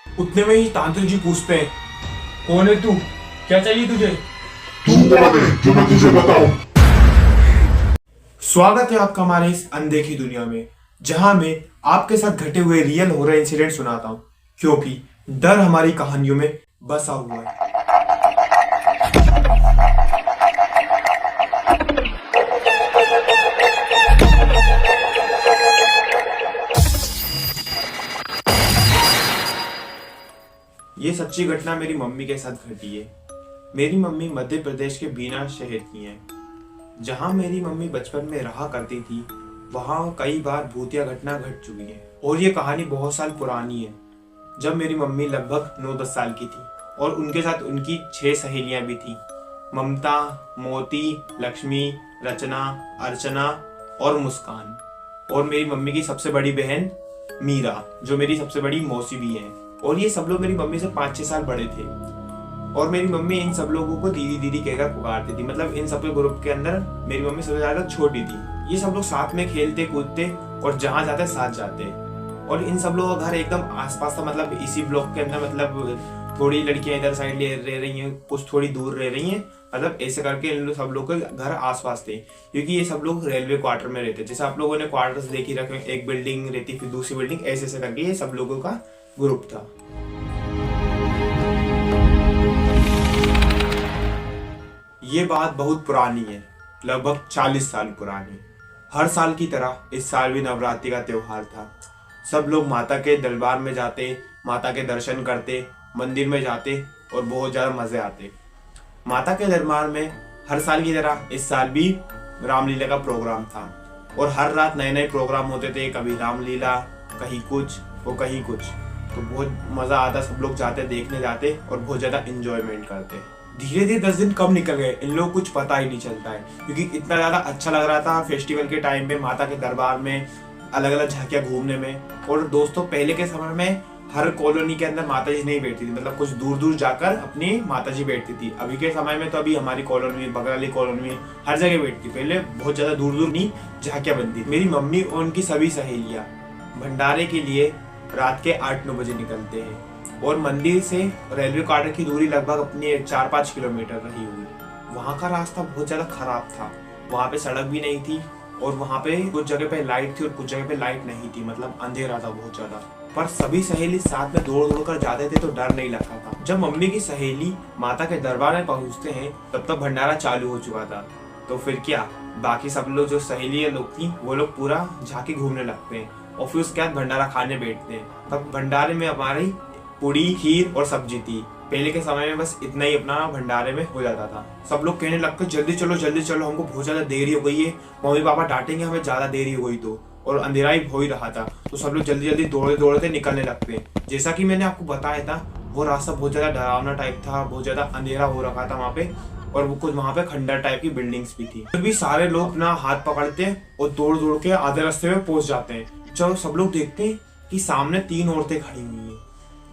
उतने में ही तांत्रिक जी पूछते हैं, कौन है तू, क्या चाहिए तुझे? तू कौन है जो मैं तुझे बताऊं? स्वागत है आपका हमारे इस अनदेखी दुनिया में, जहां मैं आपके साथ घटे हुए रियल हॉरर इंसिडेंट सुनाता हूं, क्योंकि डर हमारी कहानियों में बसा हुआ है। ये सच्ची घटना मेरी मम्मी के साथ घटी है। मेरी मम्मी मध्य प्रदेश के बीना शहर की है। जहां मेरी मम्मी बचपन में रहा करती थी, वहां कई बार भूतिया घटना घट चुकी है और ये कहानी बहुत साल पुरानी है। जब मेरी मम्मी लगभग 9-10 साल की थी और उनके साथ उनकी 6 सहेलियां भी थी, ममता, मोती, लक्ष्मी, रचना, अर्चना और मुस्कान, और मेरी मम्मी की सबसे बड़ी बहन मीरा, जो मेरी सबसे बड़ी मौसी भी है। और ये सब लोग मेरी मम्मी से 5-6 साल बड़े थे और मेरी मम्मी इन सब लोगों को दीदी दीदी कहकर पुकारती थी। मतलब इन सब के ग्रुप के अंदर मेरी मम्मी सबसे ज्यादा छोटी थी। ये सब लोग साथ में खेलते कूदते और जहाँ जाते साथ जाते, और इन सब लोगों का घर एकदम आसपास था। मतलब इसी ब्लॉक के अंदर, मतलब थोड़ी लड़कियां इधर साइड रह रही हैं, कुछ थोड़ी दूर रह रही हैं, मतलब ऐसे करके इन लोग सब लोग के घर आसपास थे, क्योंकि ये सब लोग रेलवे क्वार्टर में रहते। जैसे आप लोगों ने क्वार्टर्स देखी रखे, एक बिल्डिंग रहती फिर दूसरी बिल्डिंग, ऐसे ऐसे करके ये सब लोगों का ग्रुप था। ये बात बहुत पुरानी है, लगभग 40 साल पुरानी। हर साल की तरह इस साल भी नवरात्रि का त्योहार था। सब लोग माता के दरबार में जाते, माता के दर्शन करते, मंदिर में जाते और बहुत ज्यादा मजे आते। माता के दरबार में हर साल की तरह इस साल भी रामलीला का प्रोग्राम था और हर रात नए नए प्रोग्राम होते थे। कभी रामलीला, कहीं कुछ और कहीं कुछ, तो बहुत मजा आता। सब लोग जाते, देखने जाते और बहुत ज्यादा एंजॉयमेंट करते। धीरे धीरे 10 दिन कब निकल गए इन लोगों को कुछ पता ही नहीं चलता है, क्योंकि इतना ज्यादा अच्छा लग रहा था फेस्टिवल के टाइम पे माता के दरबार में अलग अलग झांकियां घूमने में। और दोस्तों, पहले के समय में हर कॉलोनी के अंदर माता जी नहीं बैठती थी, मतलब कुछ दूर दूर जाकर अपनी माता जी बैठती थी। अभी के समय में तो अभी हमारी कॉलोनी में, बगल वाली कॉलोनी में, हर जगह बैठती। पहले बहुत ज्यादा दूर दूर नहीं झांकियां बनती। मेरी मम्मी और उनकी सभी सहेलियां भंडारे के लिए रात के 8-9 बजे निकलते हैं और मंदिर से रेलवे क्वार्टर की दूरी लगभग अपनी 4-5 किलोमीटर रही हुई। वहाँ का रास्ता बहुत ज्यादा खराब था, वहाँ पे सड़क भी नहीं थी और वहाँ पे कुछ जगह पे लाइट थी और कुछ जगह पे लाइट नहीं थी, मतलब अंधेरा था बहुत ज्यादा। पर सभी सहेली साथ में दौड़ दौड़ कर जाते थे तो डर नहीं लगता था। जब मम्मी की सहेली माता के दरबार में पहुंचते हैं तब तक भंडारा चालू हो चुका था। तो फिर क्या, बाकी सब लोग जो सहेली लोग थी वो लोग पूरा झांकी घूमने लगते हैं और फिर उसके बाद भंडारा खाने बैठते हैं। तब भंडारे में हमारी पूड़ी, खीर और सब्जी थी। पहले के समय में बस इतना ही अपना भंडारे में हो जाता था। सब लोग कहने लगते जल्दी चलो, हमको बहुत ज्यादा देरी हो गई है, मम्मी पापा डांटेंगे हमें ज्यादा देरी हो गई तो, और अंधेरा ही हो ही रहा था। तो सब लोग जल्दी जल्दी दौड़ते दौड़ते निकलने लगते हैं। जैसा कि मैंने आपको बताया था, वो रास्ता बहुत ज्यादा डरावना टाइप था, बहुत ज्यादा अंधेरा हो रखा था वहाँ पे, और वो कुछ वहाँ पे खंडर टाइप की बिल्डिंग्स भी थी। फिर भी सारे लोग अपना हाथ पकड़ते और दौड़ दौड़ के आधे रास्ते में पहुंच जाते हैं। जब सब लोग देखते हैं कि सामने 3 औरतें खड़ी हुई हैं,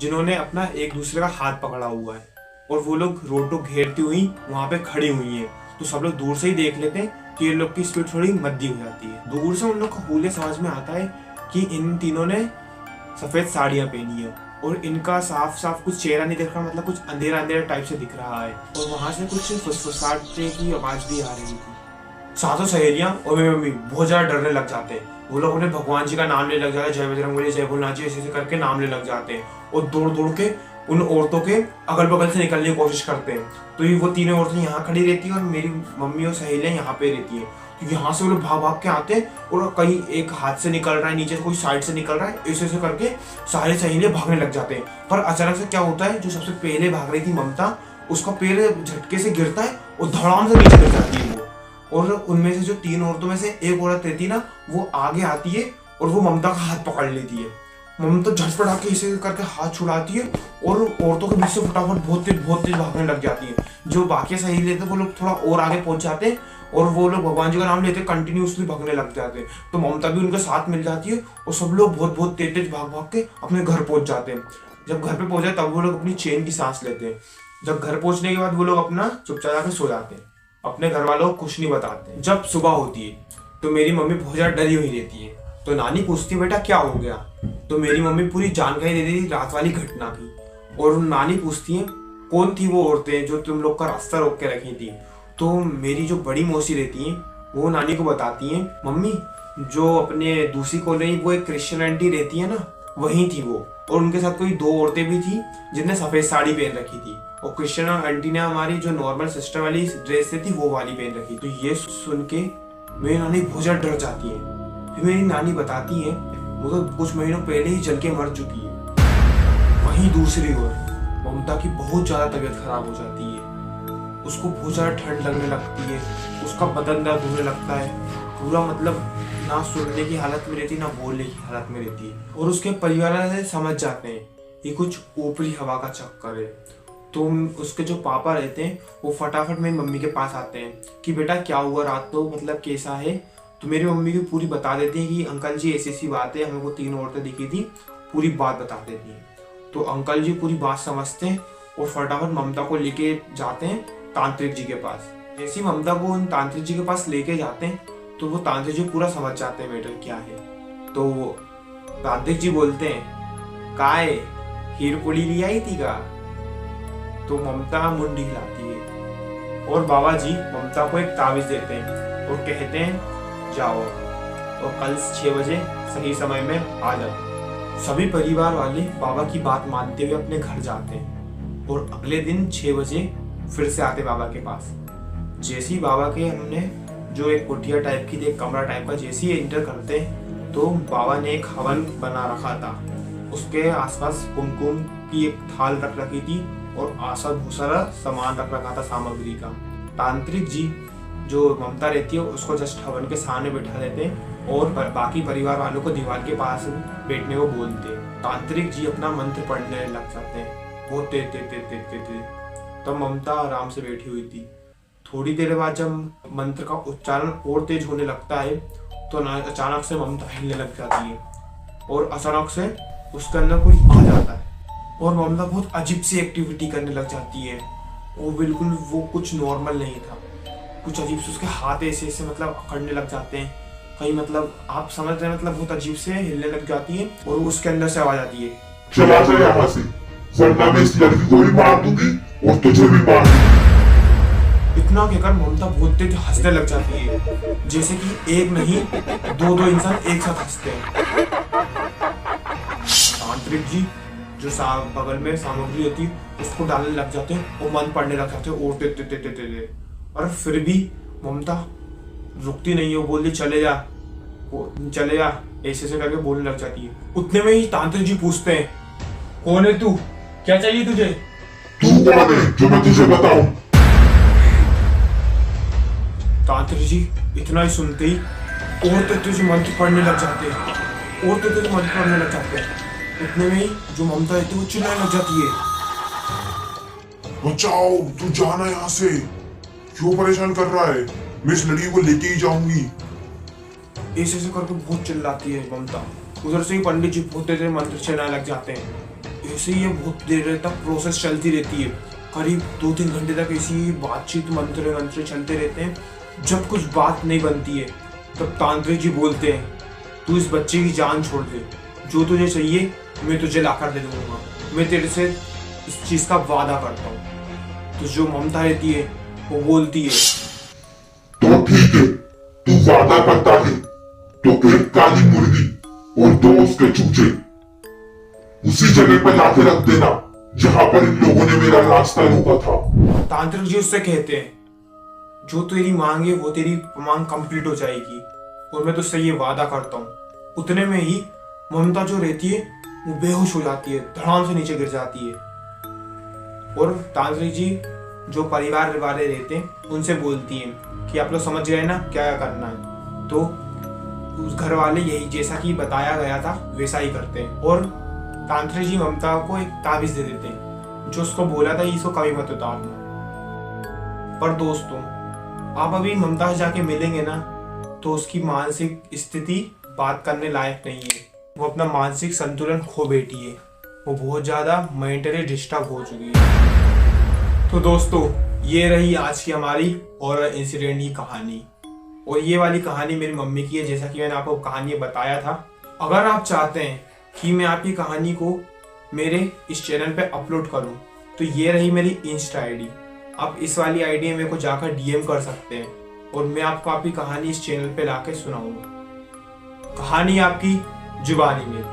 जिन्होंने अपना एक दूसरे का हाथ पकड़ा हुआ है, और वो लोग रोड को घेरती हुई वहां पे खड़ी हुई हैं। तो सब लोग दूर से ही देख लेते हैं कि ये लोग की स्पीड थोड़ी मद्दी हो जाती है। दूर से उन लोग को हुलिया समझ में आता है कि इन तीनों ने सफेद साड़ियां पहनी है और इनका साफ साफ कुछ चेहरा नहीं दिख रहा, मतलब कुछ अंधेरा अंधेरा टाइप से दिख रहा है, और वहां से कुछ फुसफुसाहट की आवाज भी आ रही थी। सातों सहेलियां और मेरी मम्मी बहुत ज्यादा डरने लग जाते हैं। वो लोग उन्हें भगवान जी का नाम लेने लग जाते हैं, जय बजरंगबली, जय भोलेनाथ, ऐसे ऐसे करके नाम लेने लग जाते हैं और दौड़ दौड़ के उन औरतों के अगल बगल से निकलने की कोशिश करते हैं। तो ये वो तीनों औरतें यहाँ खड़ी रहती है और मेरी मम्मी और सहेलियां यहाँ पे रहती है। तो यहाँ से वो लोग भाग भाग के आते हैं और कहीं एक हाथ से निकल रहा है, नीचे से कोई साइड से निकल रहा है, ऐसे ऐसे करके सारे सहेलियां भागने लग जाते हैं। पर अचानक से क्या होता है, जो सबसे पहले भाग रही थी ममता, उसका पैर झटके से गिरता है और धड़ाम से नीचे गिर जाती है वो। और उनमें से जो 3 औरतों में से एक औरत रहती है ना, वो आगे आती है और वो ममता का हाथ पकड़ लेती है। ममता झटपट आके इसे करके हाथ छुड़ाती है और औरतों के बीच से फटाफट बहुत तेज भागने लग जाती है। जो बाकी सही लेते वो लोग थोड़ा और आगे पहुंच जाते हैं और वो लोग भगवान जी का नाम लेते कंटिन्यूसली भागने लग जाते हैं। तो ममता भी उनके साथ मिल जाती है और सब लोग बहुत तेज भाग भाग के अपने घर पहुंच जाते हैं। जब घर पे पहुंचे तब वो लोग अपनी चैन की सांस लेते हैं। जब घर पहुंचने के बाद वो लोग अपना चुपचाप जाकर सो जाते हैं, अपने घर वालों को कुछ नहीं बताते। जब सुबह होती है तो मेरी मम्मी बहुत ज्यादा डरी हुई रहती है। तो नानी पूछती बेटा क्या हो गया। तो मेरी मम्मी पूरी जानकारी दे देती रात वाली घटना की। और नानी पूछती है कौन थी वो औरतें जो तुम लोग का रास्ता रोक के रखी थी। तो मेरी जो बड़ी मौसी रहती है वो नानी को बताती है मम्मी जो अपने दूसरी कॉलोनी वो एक क्रिश्चियन आंटी रहती है ना, वही थी वो। और उनके साथ कोई 2 औरतें भी थी जिनने सफेद साड़ी पहन रखी थी, और क्रिश्चियन आंटी ने हमारी जो नॉर्मल सिस्टर वाली ड्रेस थी वो वाली पहन रखी। तो ये सुन के मेरी नानी बहुत ज्यादा डर जाती है। फिर मेरी नानी बताती है वो तो कुछ महीनों पहले ही जल के मर चुकी है। वहीं दूसरी ओर ममता की बहुत ज्यादा तबीयत खराब हो जाती है। उसको बहुत ज्यादा ठंड लगने लगती है, उसका बदन दर्द होने लगता है, पूरा मतलब ना सुनने की हालत में रहती है ना बोलने की हालत में रहती है। और उसके परिवार वाले समझ जाते हैं ये कुछ ऊपरी हवा का चक्कर है। तो उसके जो पापा रहते हैं वो फटाफट मेरी मम्मी के पास आते हैं कि बेटा क्या हुआ रात को, मतलब कैसा है। तो मेरी मम्मी भी पूरी बता देती है कि अंकल जी ऐसी ऐसी बात है, हमें वो 3 औरतें दिखी थी, पूरी बात बता देती है। तो अंकल जी पूरी बात समझते हैं और फटाफट ममता को लेके जाते हैं तांत्रिक जी के पास। जैसे ही ममता को उन तांत्रिक जी के पास लेके जाते हैं तो वो तांत्रिक जी पूरा समझ जाते हैं मैटर क्या है। तो तांत्रिक जी बोलते हैं काय हीर पुड़ी ली आई थी का। तो ममता मुंडी हिलाती है और बाबा जी ममता को एक ताबीज देते हैं और कहते हैं जाओ और कल 6 बजे सही समय में आ जाओ। सभी परिवार वाले बाबा की बात मानते हुए अपने घर जाते हैं और अगले दिन 6 बजे फिर से आते बाबा के पास। जैसे ही बाबा के हमने जो एक कुटिया टाइप की थी, एक कमरा टाइप का, जैसे ही एंटर करते हैं तो बाबा ने एक हवन बना रखा था। उसके आसपास कुमकुम की एक थाल रख रखी थी और आसपास बहुत सारा सामान रख रखा था सामग्री का। तांत्रिक जी जो ममता रहती है उसको जस्ट हवन के सामने बैठा देते हैं और बाकी परिवार वालों को दीवार के पास बैठने को बोलते हैं। तांत्रिक जी अपना मंत्र पढ़ने लग जाते हैं बहुत तेज तेज तेज तेज तेज तेज। तब ममता आराम से बैठी हुई थी। थोड़ी देर बाद जब मंत्र का उच्चारण और तेज होने लगता है तो अचानक से ममता हिलने लग जाती है और अचानक से उसके अंदर कोई आ जाता है और ममता बहुत अजीब सी एक्टिविटी करने लग जाती है। और बिल्कुल वो कुछ नॉर्मल नहीं था, कुछ अजीब से उसके हाथ ऐसे ऐसे मतलब अकड़ने लग जाते हैं कहीं, मतलब आप समझ रहे हैं, मतलब बहुत अजीब से हिलने लग जाती है और उसके अंदर से आवाज आती है चला जा यहाँ से, वरना मैं इस लड़की को भी मार दूंगी और तुझे भी मार दूंगी। इतना कहकर ममता बहुत तेज हंसने लग जाती है, जैसे कि एक नहीं 2 इंसान एक साथ हंसते हैं। तांत्रिक जी जो बगल में सामग्री होती है उसको डालने लग जाते हैं और मन पड़ने लग जाते हैं और तेज तेज तेज तेज। और फिर भी ममता रुकती नहीं है, वो बोलती चले जा चले जा, ऐसे करके बोलने लग जाती है। उतने में ही तांत्रिक जी पूछते हैं कौन है तू, क्या चाहिए तुझे? तू कौन है जो मैं तुझे बताऊं? तांत्रिक जी इतना ही सुनते ही और तेज मंत्र पढ़ने लग जाते हैं और तेज मंत्र पढ़ने लग जाते हैं। उतने में ही जो ममता रहती है वो चिल्लाने लग जाती है बचाओ, तू जाना यहाँ से, क्यों परेशान कर रहा है, मैं इस लड़की को लेके ही जाऊंगी। ऐसे करके बहुत चिल्लाती है ममता। उधर से ही पंडित जी बहुत तेज मंत्र चलाने लग जाते हैं। ऐसे ही बहुत देर तक प्रोसेस चलती रहती है, करीब 2-3 घंटे तक ऐसी बातचीत मंत्र चलते रहते हैं। जब कुछ बात नहीं बनती है तब तांत्रिक जी बोलते हैं तू इस बच्चे की जान छोड़ दे, जो तुझे चाहिए मैं तुझे लाकर दे दूंगा, मैं तेरे से इस चीज का वादा करता हूँ। तो जो ममता रहती है वो बोलती है तो ठीक है, तू वादा करता है तो एक काली मुर्गी और 2 उसके चूचे उसी जगह पर लाके रख देना जहां पर इन लोगों ने मेरा रास्ता रोका था। तांत्रिक जी उससे कहते हैं जो तेरी मांग है वो तेरी मांग कंप्लीट हो जाएगी और मैं तुझसे ये वादा करता हूँ। उतने में ही ममता जो रहती है वो बेहोश हो जाती है, धड़ाम से नीचे गिर जाती है। और तांत्रिक जी जो परिवार वाले रहते हैं उनसे बोलती है कि आप लोग समझ गए ना क्या करना है। तो उस घर वाले यही जैसा कि बताया गया था वैसा ही करते हैं और तांत्रिक जी ममता को एक ताबीज दे देते हैं जो उसको बोला था इसको कभी मत उतारना। पर दोस्तों आप अभी ममता से जाके मिलेंगे ना तो उसकी मानसिक स्थिति बात करने लायक नहीं है, वो अपना मानसिक संतुलन खो बैठी है, वो बहुत ज्यादा मेंटली डिस्टर्ब हो चुकी है। तो दोस्तों ये रही आज की हमारी हॉरर इंसिडेंट की कहानी और ये वाली कहानी मेरी मम्मी की है, जैसा कि मैंने आपको कहानी बताया था। अगर आप चाहते हैं कि मैं आपकी कहानी को मेरे इस चैनल पे अपलोड करूं, तो ये रही मेरी इंस्टा आईडी। आप इस वाली आईडी मेरे को जाकर डीएम कर सकते हैं और मैं आपको आपकी कहानी इस चैनल पे लाके सुनाऊंगा। कहानी आपकी जुबानी मेरी।